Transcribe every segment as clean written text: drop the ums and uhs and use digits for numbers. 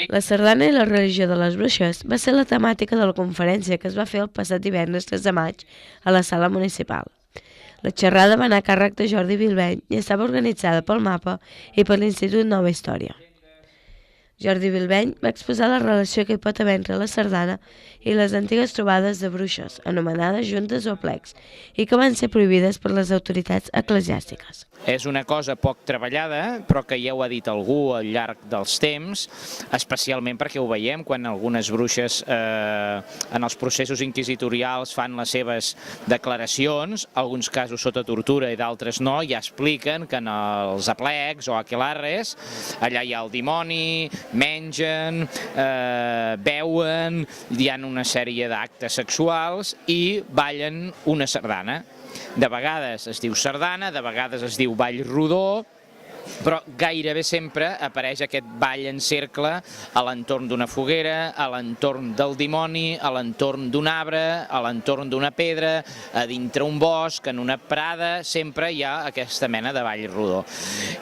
La sardana i la religió de les bruixes va ser la temàtica de la conferència que es va fer el passat divendres 3 de maig a la sala municipal. La xerrada va anar a càrrec de Jordi Bilbeny i estava organitzada pel MAPA i per l'Institut Nova Història. Jordi Bilbeny va exposar la relació que hi pot haver entre la sardana i les antigues trobades de bruixes, anomenades juntes o plecs, i que van ser prohibides per les autoritats eclesiàstiques. És una cosa poc treballada, però que ja ho ha dit algú al llarg dels temps, especialment perquè ho veiem quan algunes bruixes en els processos inquisitorials fan les seves declaracions, alguns casos sota tortura i d'altres no, ja expliquen que en els aplecs o aquelarres allà hi ha el dimoni, mengen, beuen, hi ha una sèrie d'actes sexuals i ballen una sardana. De vegades es diu sardana, de vegades es diu ball rodó, però gairebé sempre apareix aquest ball en cercle a l'entorn d'una foguera, a l'entorn del dimoni, a l'entorn d'un arbre, a l'entorn d'una pedra, a dintre un bosc, en una prada, sempre hi ha aquesta mena de ball rodó.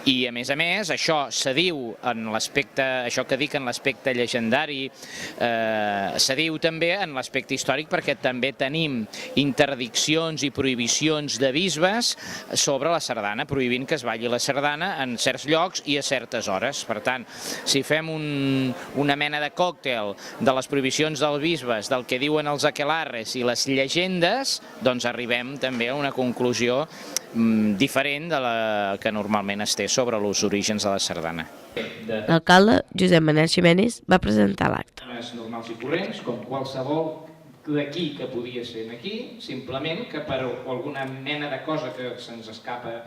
I a més, això se diu en l'aspecte, això que dic en l'aspecte llegendari, se diu també en l'aspecte històric perquè també tenim interdiccions i prohibicions de bisbes sobre la sardana, prohibint que es balli la sardana en certs llocs i a certes hores. Per tant, si fem una mena de còctel de les prohibicions dels bisbes, del que diuen els aquelarres i les llegendes, doncs arribem també a una conclusió diferent de la que normalment es té sobre els orígens de la sardana. L'alcalde, Josep Manel Ximenis, va presentar l'acte. Normals i corrents, com qualsevol d'aquí que podia ser aquí, simplement que per alguna mena de cosa que se'ns escapa,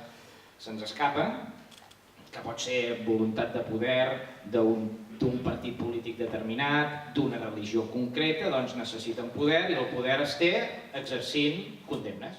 que pot ser voluntat de poder d'un partit polític determinat, d'una religió concreta, doncs necessiten poder i el poder es té exercint condemnes.